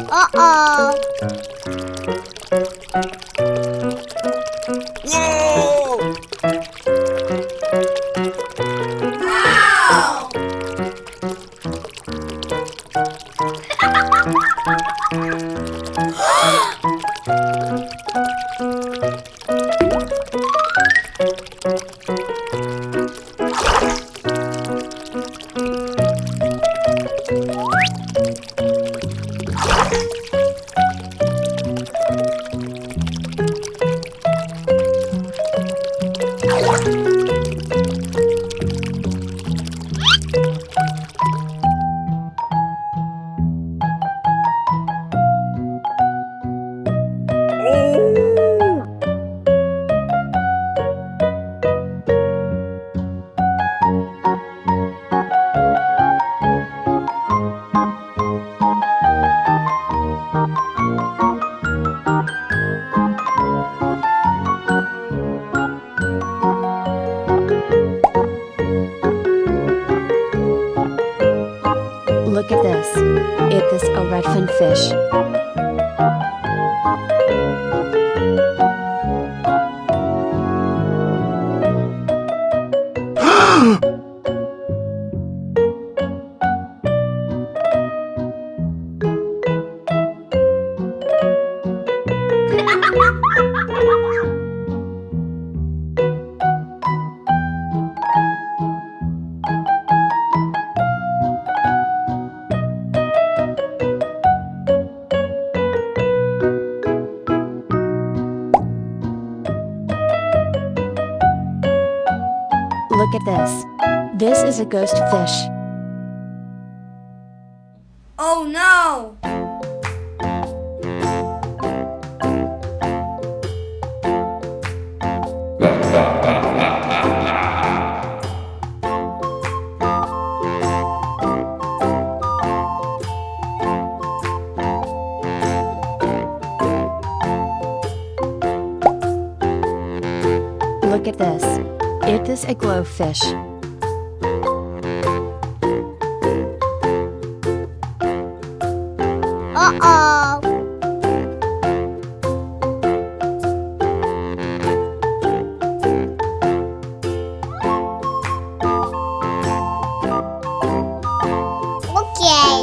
Uh-oh. Whoa! Wow! Look at this. It is a redfin fish. Look at this. This is a ghost fish. Oh no! Look at this. It is a glowfish. Uh-oh. Okay.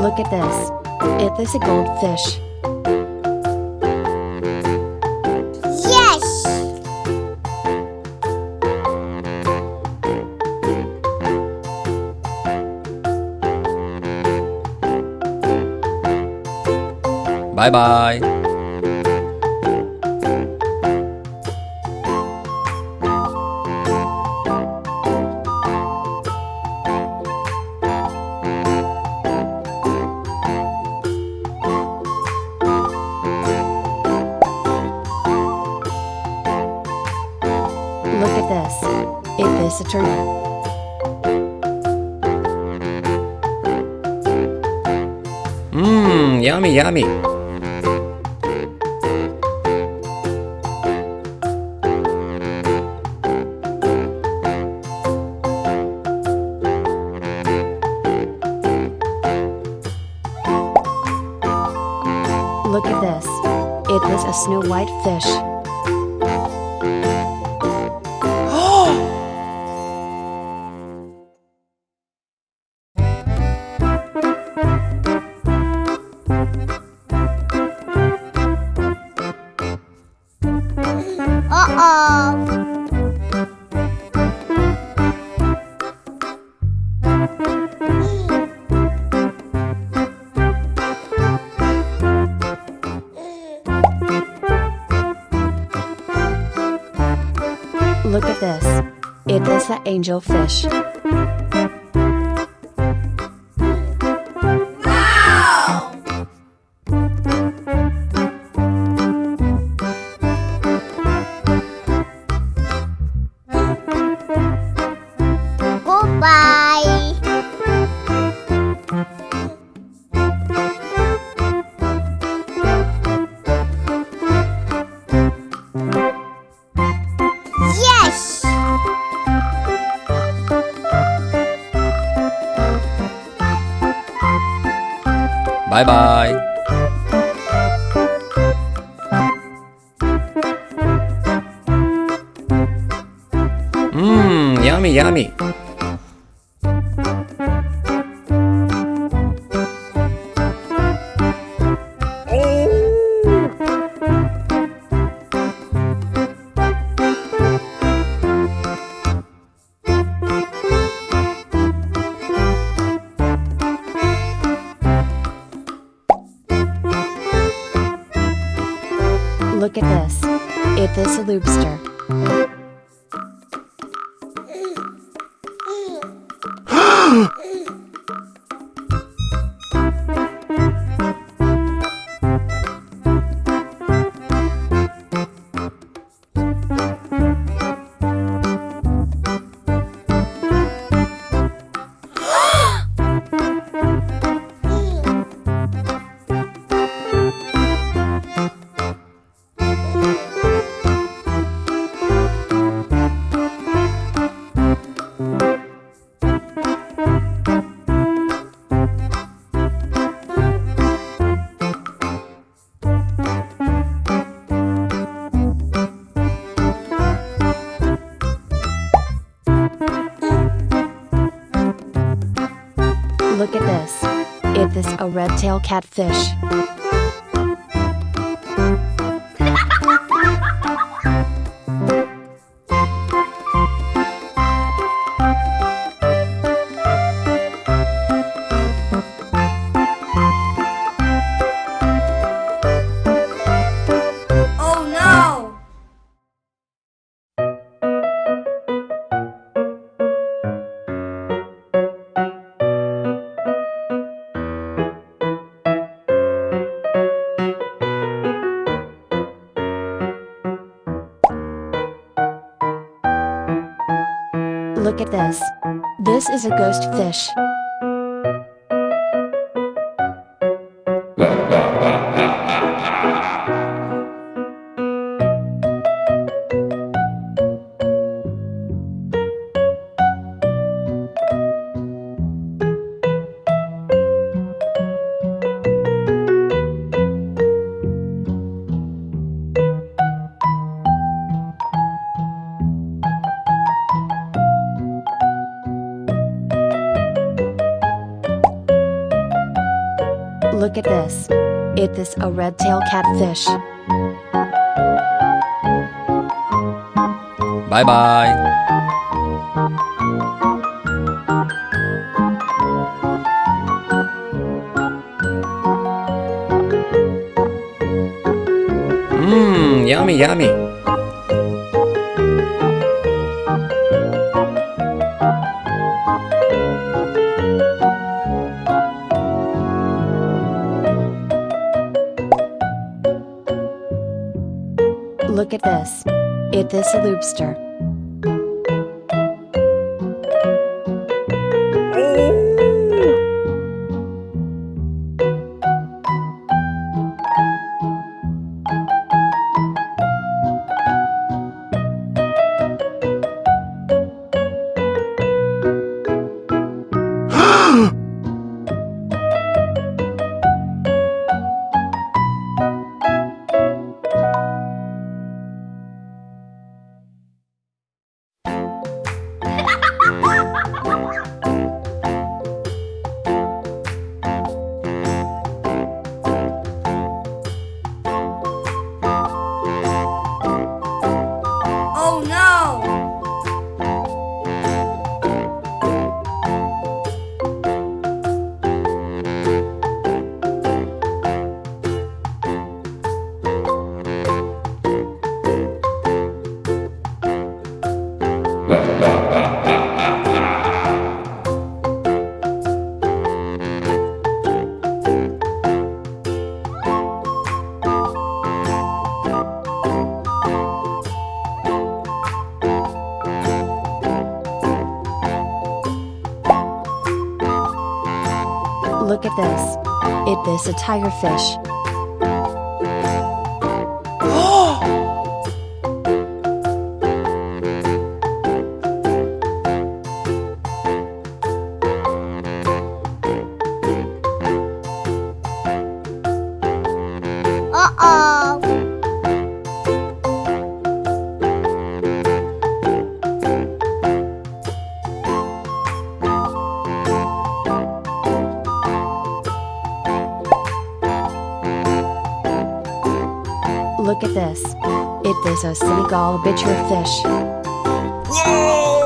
Look at this. It is a goldfish. Yes! Bye-bye. Look at this. It is a turnip. Mmm, yummy, yummy. Look at this. It is a snow white fish. Uh-oh. Look at this. It is an angelfish. Wow! Goodbye. Bye bye. Mmm, yummy, yummy. Look at this. It is a lobster. Look at this. It is a red-tailed catfish. Oh no! Look at this. This is a ghost fish. Look at this. It is a red-tailed catfish. Bye bye. Mmm, yummy, yummy. Look at this. It is a lobster. Oh no! Look at this. It is a tigerfish. Look at this. It is a Senegal bichir fish. Wow!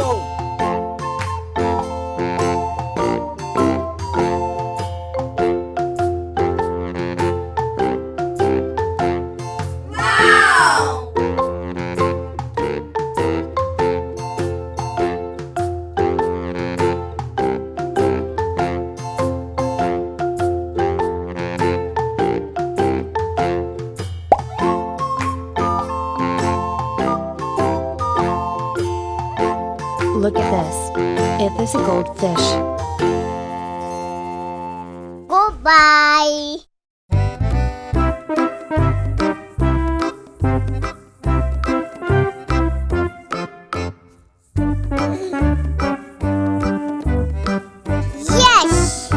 Look at this. It is a goldfish. Goodbye. Yes.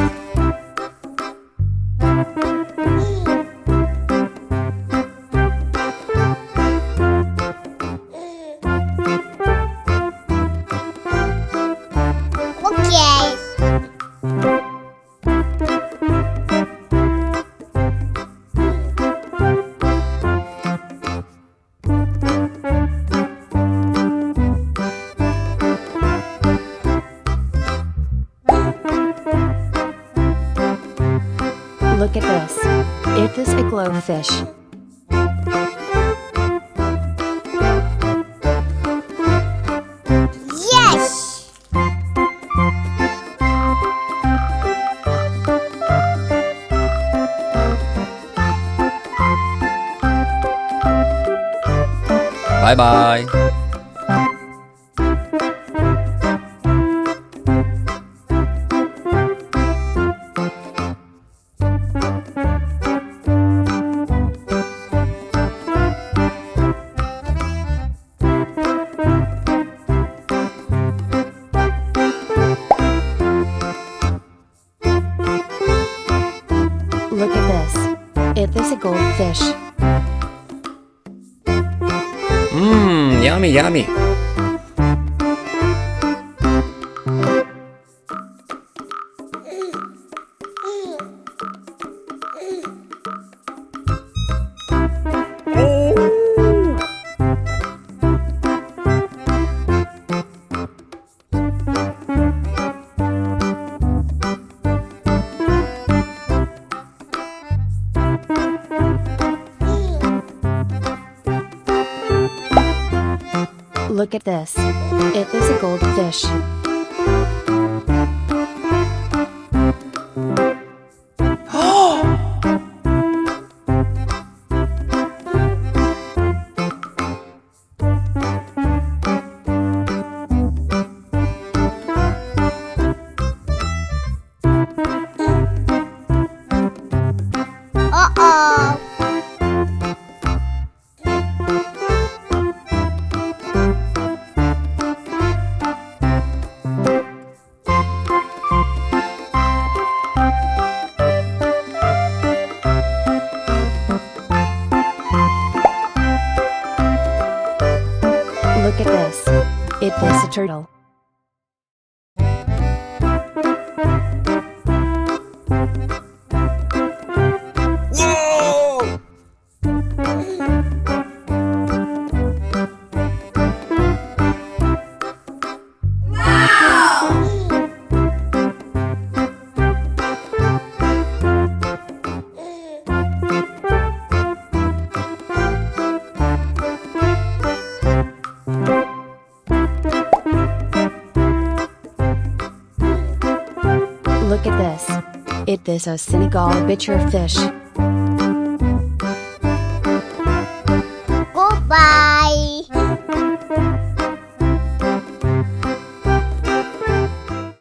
Okay. Look at this. It is a glowfish. Yes. Bye bye. Look at this. It is a goldfish. Mmm, yummy, yummy. Look at this. It is a goldfish. Uh-oh. Look at this. It is a turtle. Look at this. It is a Senegal bichir fish. Goodbye.